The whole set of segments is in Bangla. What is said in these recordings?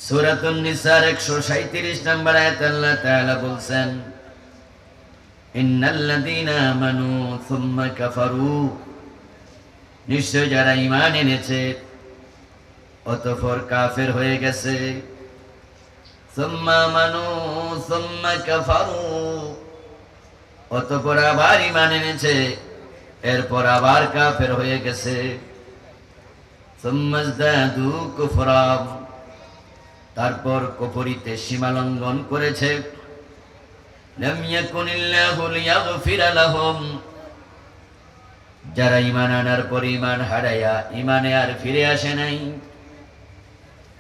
সূরাতুন নিসার 137 নম্বর আয়াতে আল্লাহ তাআলা বলছেন, ইন্নাল্লাযীনা আমানু সুম্মা কাফারু, নিশ্চয় যারা ঈমান এনেছে অতঃপর কাফের হয়ে গেছে। সুম্মা আমানু সুম্মা কাফারু, অতঃপর আবার ঈমান এনেছে, এরপর আবার কাফের হয়ে গেছে। সুম্মা যাদু কুফরা, তারপর কুফরিতে সীমালঙ্ঘন করেছে। লাম ইয়াকুনিল্লাহু লিয়াগফিরা লাহুম, যারা ঈমান আনার পর ঈমান হারায়া ঈমানে আর ফিরে আসে নাই,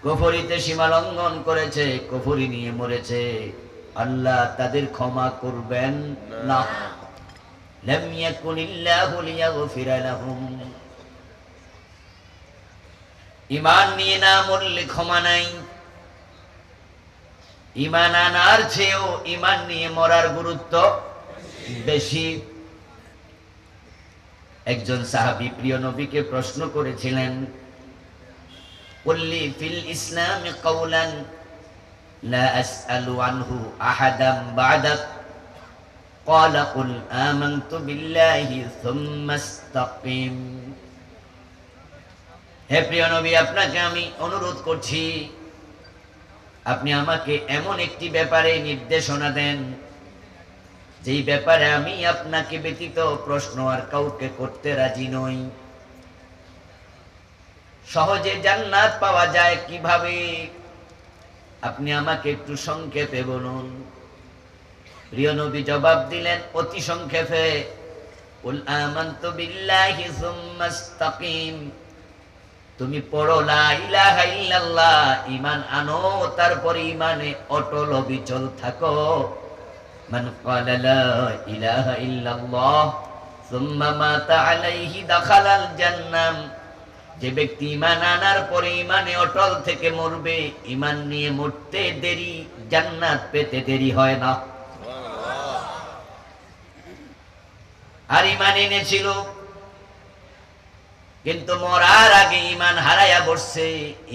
কুফরিতে সীমালঙ্ঘন করেছে, কুফরি নিয়ে মরেছে, আল্লাহ তাদের ক্ষমা করবেন না। লাম ইয়াকুনিল্লাহু লিয়াগফিরা লাহুম, ঈমান নিয়ে না মরলে ক্ষমা নাই। ঈমান আনার চেয়েও ঈমান নিয়ে মরার গুরুত্ব বেশি। একজন সাহাবী প্রিয় নবীকে প্রশ্ন করেছিলেন, কুল্লি ফিল ইসলামি কাওলান লা আসআলু আনহু আহাদাম বা'দাক, ক্বালা কুল আমানতু বিল্লাহি সুম্মা ইসতাকিম। হে প্রিয় নবী, আপনাকে আমি অনুরোধ করছি, আপনি আমাকে এমন একটি ব্যাপারে নির্দেশনা দেন যেই ব্যাপারে আমি আপনাকে ব্যতীত প্রশ্ন আর কাউকে করতে রাজি নই। সহজে জান্নাত পাওয়া যায় কিভাবে, আপনি আমাকে একটু সংক্ষেপে বলুন। প্রিয় নবী জবাব দিলেন অতি সংক্ষেপে, কুল আমানতু বিল্লাহি সুম্মা ইসতাকিম, তুমি পড়ো লা ইলাহা ইল্লাল্লাহ, ঈমান আনো, তারপর ঈমানে অটল অবিচল থাকো। মান ক্বালা লা ইলাহা ইল্লাল্লাহ সুম্মা মাতা আলাইহি দাখালাল জান্নাহ, যে ব্যক্তি ঈমান আনার পরে ঈমানে অটল থেকে মরবে, ঈমান নিয়ে মরতে দেরি, জান্নাত পেতে দেরি হয় না। আর ঈমান এনেছিল কিন্তু মরার আগে ঈমান হারায়া বসছে,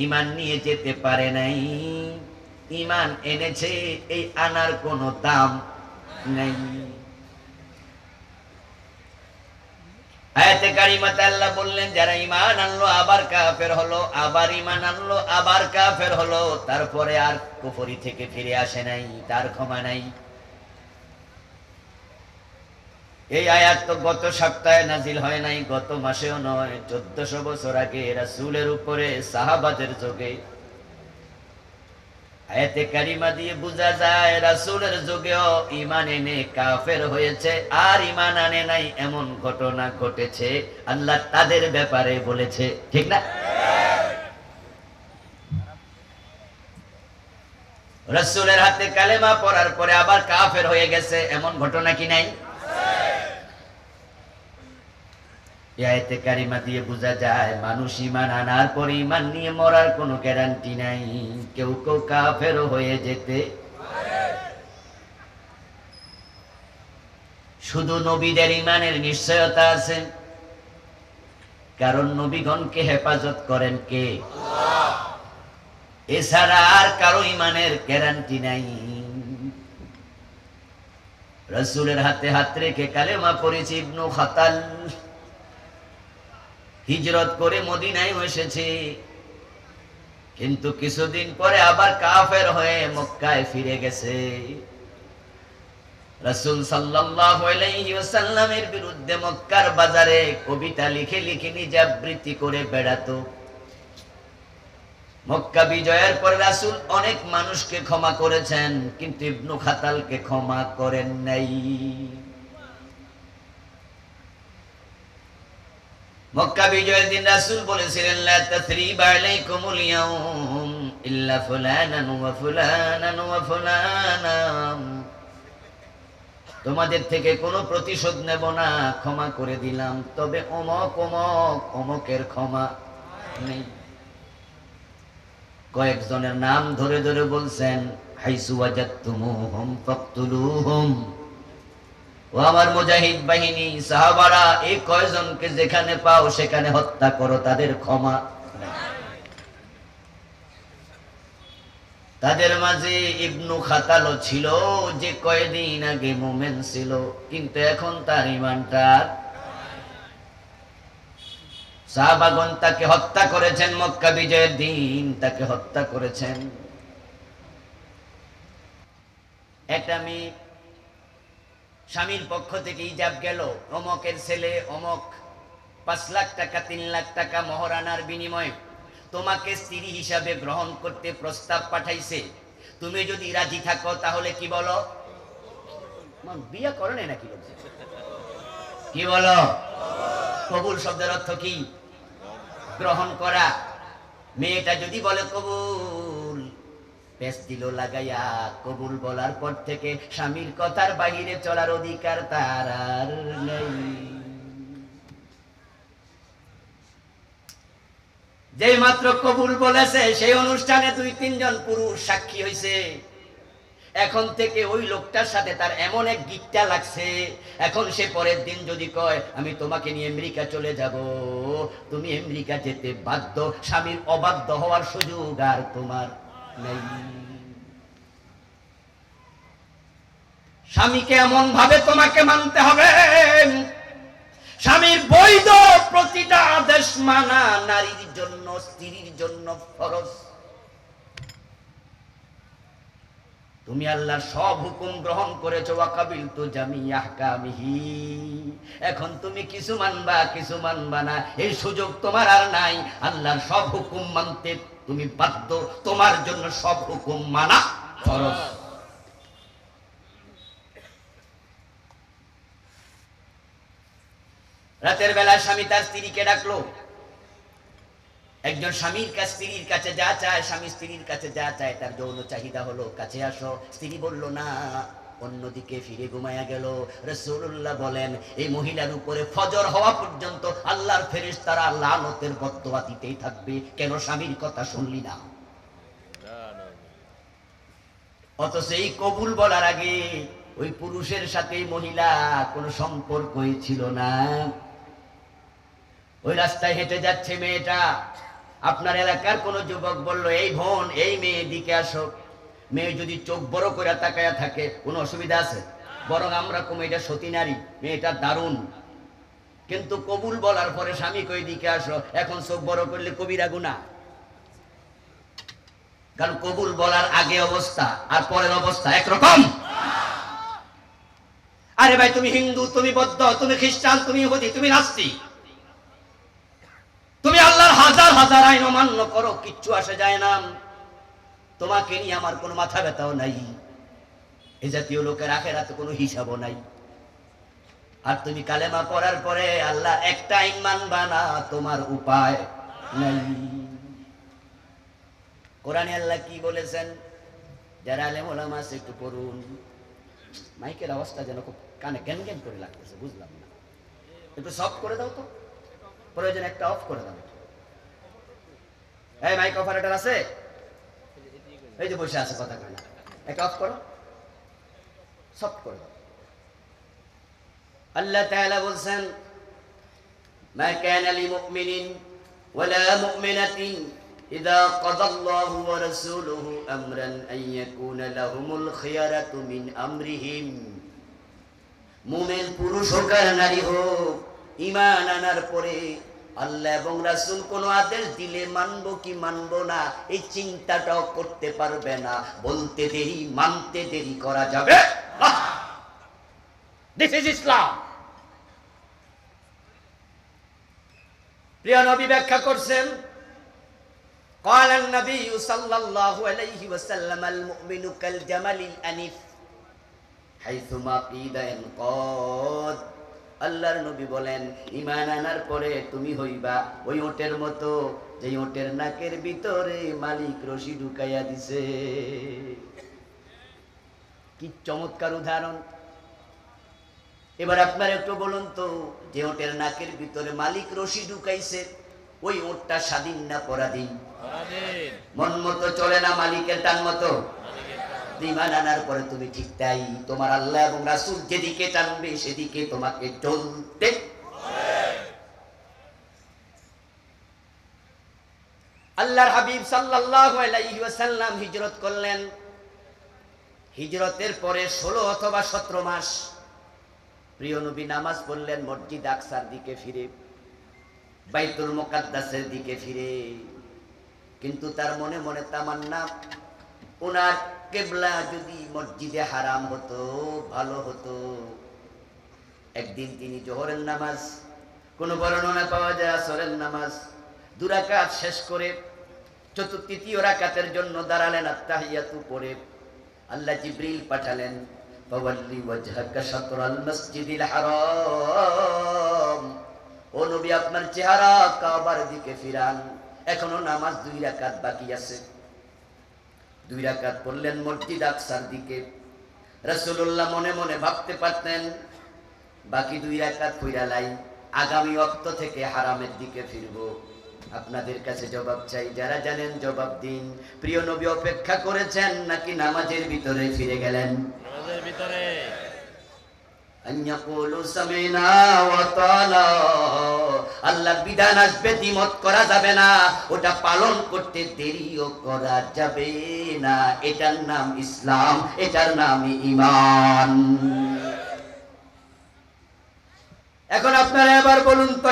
ঈমান নিয়ে যেতে পারে নাই। ঈমান এনেছে, এই আনার কোনো দাম নাই। আয়াতে কারিমাতে আল্লাহ বললেন, যারা ঈমান আনলো আবার কাফের হলো, আবার ঈমান আনলো আবার কাফের হলো, তারপরে আর কুফরি থেকে ফিরে আসে নাই, তার ক্ষমা নাই। এই আয়াত তো গত সপ্তাহে নাজিল হয় নাই, গত মাসেও নয়, 1400 বছর আগে রাসূলের উপরে সাহাবাদের যুগে। আয়াতে কারিমা দিয়ে বোঝা যায় রাসূলের যুগেও ঈমান এনে কাফের হয়েছে, আর ঈমান আনে নাই এমন ঘটনা ঘটেছে। আল্লাহ তাদের ব্যাপারে বলেছে, ঠিক না? রাসূলের হাতে কালেমা পড়ার পরে আবার কাফের হয়ে গেছে, এমন ঘটনা কি নাই? এই আয়াতে কারিমা দিয়ে বোঝা যায় মানুষ ঈমান আনার পর ঈমান নিয়ে মরার কোনো গ্যারান্টি নাই, কেউ কেউ কাফের হয়ে যেতে পারে। শুধু নবীদের ঈমানের নিশ্চয়তা আছে, কারণ নবীগণকে হেফাজত করেন কে? আল্লাহ। এছাড়া আর কারো ঈমানের গ্যারান্টি নাই। রাসূলের হাতে হাত রেখে কালেমা পড়েছে ইবনু খাতাল, হিজরত করে মদিনায় এসেছে, কিন্তু কিছুদিন পরে আবার কাফের হয়ে মক্কায় ফিরে গেছে। রাসূল সাল্লাল্লাহু আলাইহি ওয়াসাল্লামের বিরুদ্ধে মক্কার বাজারে কবিতা লিখে লিখে নিজে আবৃত্তি করে বেড়াতো। মক্কা বিজয়ের পরে রাসূল অনেক মানুষকে ক্ষমা করেছেন, কিন্তু ইবনু খাতালকে ক্ষমা করেন নাই। মক্কা বিজয়ের দিন রাসূল বলেছিলেন, লা তাসরিবা আলাইকুমুল ইয়াউম ইল্লা ফুলানান ওয়া ফুলানান ওয়া ফুলানান, তোমাদের থেকে কোনো প্রতিশোধ নেব না, ক্ষমা করে দিলাম, তবে অমক অমক অমকের ক্ষমা নেই। কয়েকজনের নাম ধরে ধরে বলছেন, হাইসু ওয়াজাদতুমুহুম ফাকতুলুহুম। ও আমার মুজাহিদ বাহিনী, সাহাবারা, এই কয়জনকে যেখানে পাও সেখানে হত্যা করো, তাদের ক্ষমা নাই। তাদের মাঝে ইবনু খাতালও ছিল, যে কয়েকদিন আগে মুমিন ছিল, কিন্তু এখন তার ঈমানটা। সাহাবাগণ তাকে হত্যা করেছেন, মক্কা বিজয়ের দিন তাকে হত্যা করেছেন। একটা মেয়ে স্বামীর পক্ষ থেকে ইজাব গেল, অমকের ছেলে অমক 5 লাখ টাকা 3 লাখ টাকা মহারানার বিনিময়ে তোমাকে স্ত্রী হিসাবে গ্রহণ করতে প্রস্তাব পাঠাইছে, তুমি যদি রাজি থাকো তাহলে কি বলো? বিয়ে করে নাই নাকি? কি বলো? কবুল শব্দের অর্থ কি? গ্রহণ করা। মেয়েটা যদি বলে কবুল, পেশ দিল লাগাইয়া, কবুল বলার পর থেকে স্বামীর কথার বাহিরে চলার অধিকার তার আর নেই। যে মাত্র কবুল বলেছে সেই অনুষ্ঠানে 2-3 জন পুরুষ সাক্ষী হইছে। এখন থেকে ওই লোকটার সাথে তার এমন এক গিট্টা লাগছে, এখন সে পরের দিন যদি কয় আমি তোমাকে নিয়ে আমেরিকা চলে যাব, তুমি আমেরিকা যেতে বাধ্য, স্বামীর অবাধ্য হওয়ার সুযোগ আর তোমার নেই। স্বামীকে এমন ভাবে তোমাকে মানতে হবে, স্বামীর বৈধ প্রতিটা আদেশ মানা নারীর জন্য, স্ত্রীর জন্য ফরজ। তুমি আল্লাহর সব হুকুম গ্রহণ করেছো, ওয়াকাবিলতু জামিআ আহকামিহি, এখন তুমি কিছু মানবা কিছু মানবা না, এই সুযোগ তোমার আর নাই। আল্লাহর সব হুকুম মানতে তুমি বাধ্য, তোমার জন্য সব হুকুম মানা ফরজ। রাতের বেলা স্বামী তার স্ত্রীকে ডাকলো। একজন স্বামীর কাছে স্ত্রীর কাছে যা চায়, স্বামী স্ত্রীর কাছে যা চায়, তার যৌন চাহিদা হলো কাছে আসো। স্ত্রী বলল না, অন্যদিকে ফিরে ঘুমায়া গেল। রাসূলুল্লাহ বলেন, এই মহিলার উপরে ফজর হওয়া পর্যন্ত আল্লাহর ফেরেশতারা লানতের বদদোয়া দিতেই থাকবে, কেন স্বামীর কথা শুনলি না? অথচ এই কবুল বলার আগে ওই পুরুষের সাথে মহিলা কোনো সম্পর্কই ছিল না। ওই রাস্তায় হেঁটে যাচ্ছে মেয়েটা, আপনার এলাকার কোন যুবক বলল, এই বোন এই মেয়ে দিকে আসো। মেয়ে যদি চোখ বড় করে তাকায়া থাকে কোনো অসুবিধা আছে? বরং আমরা কম, এটা সতী নারী, মেয়েটা দারুণ। কিন্তু কবুল বলার পরে স্বামী কই দিকে আসো, এখন চোখ বড় করলে কবিরা গুনাহ। কারণ কবুল বলার আগে অবস্থা আর পরের অবস্থা একরকম। আরে ভাই, তুমি হিন্দু, তুমি বৌদ্ধ, তুমি খ্রিস্টান, তুমি ইহুদি, তুমি নাস্তিক, তুমি আল্লাহর হাজার হাজার আইন অমান্য করো, কিচ্ছু আসে যায় না। তোমাকে নিয়ে আমার কোনো মাথা ব্যথাও নাই। এই জাতীয় লোকের আখেরাতে কোনো হিসাবও নাই। আর তুমি কালেমা পড়ার পরে আল্লাহ একটা আইন মানবা না, তোমার উপায় নাই। কোরআনে আল্লাহ কি বলেছেন? যারা আলেম ওলামা আছে একটু পড়ুন। মাইকের আওয়াজটা যেন খুব কানে গ্যান গ্যান করে লাগতেছে, বুঝলাম না, একটু সফট করে দাও তো, প্রয়োজন একটা অফ করে দাও। এই মাইক অপারেটর আছে, এই যে বসে আছে কথা কয় না, একটা অফ করো, সফট করে দাও। আল্লাহ তাআলা বলছেন, মা কানা লিমুমিনিন ওয়ালা মুমিনাতিন ইযা কাদাল্লাহু ওয়া রাসূলুহু আমরান আন ইয়াকুনা লাহুমুল খিয়ারাতু মিন আমরিহিম। মুমিন পুরুষ হোক আর নারী হোক, ঈমান আনার পরে আল্লাহ এবং রাসূল কোন আদেশ দিলে মানবো কি মানবো না এই চিন্তাটাও করতে পারবে না। বলতে দেরি, মানতে দেরি করা যাবে। দিস ইজ ইসলাম। প্রিয় নবী ব্যাখ্যা করছেন, قال النبي صلى الله عليه وسلم المؤمن كالجمل الأنيف حيثما قيد ينقاد। আল্লাহর নবী বলেন, ঈমান আনার পরে তুমি হইবা ওই ওটের মতো, যে ওটের নাকের ভিতরে মালিক রশি ঢুকাইয়া দিছে। কি চমৎকার উদাহরণ। এবার আপনারা একটু বলুন তো, যে ওটের নাকের ভিতরে মালিক রশি ঢুকাইছে, ওই ওটটা স্বাধীন না পরাধীন? মন মতো চলে না, মালিকের টান মতো। ঈমান আনার পরে তুমি ঠিক তাই, তোমার আল্লাহ এবং রাসূল যেদিকে টানবে সেদিকে তোমাকে চলতে। আল্লাহর হাবিব সাল্লাল্লাহু আলাইহি ওয়াসাল্লাম হিজরত করলেন। হিজরতের পরে 16 অথবা 17 মাস প্রিয় নবী নামাজ পড়লেন মসজিদ আকসার দিকে ফিরে, বাইতুল মুকাদ্দাসের দিকে ফিরে। কিন্তু তার মনে মনে তামান্না, ওনার কিবলা যদি মসজিদে হারাম হতো ভালো হতো। একদিন তিনি জোহরের নামাজ, কোন বর্ণনা পাওয়া যায় আসরের নামাজ 2 রাকাত শেষ করে তৃতীয় রাকাতের জন্য দাঁড়ালেন। আত্তাহিয়াতু পড়ে আল্লাহ জিবরিল পাঠালেন, ফাওয়াল্লি ওয়াজহাকা শাতরাল মসজিদিল হারাম, ও নবী আপনার চেহারা কাবার দিকে ফিরান, এখনো নামাজ 2 রাকাত বাকি আছে। 2 রাকাত পড়লেন মসজিদ আকসার দিকে। রাসূলুল্লাহ মনে মনে ভাবতে পারতেন, বাকি 2 রাকাত কইরা লাই, আগামী ওয়াক্ত থেকে হারামের দিকে ফিরবো। আপনাদের কাছে জবাব চাই, যারা জানেন জবাব দিন। প্রিয় নবী অপেক্ষা করেছেন নাকি নামাজের ভিতরে ফিরে গেলেন? নামাজের ভিতরে। আনয়াকুলু সামিনা ওয়া তাআলা, আল্লাহর বিধান আসবে দ্বিমত করা যাবে না, ওটা পালন করতে দেরিও করা যাবে না। এটার নাম ইসলাম, এটার নাম ঈমান। এখন আপনারা এবার বলুন তো,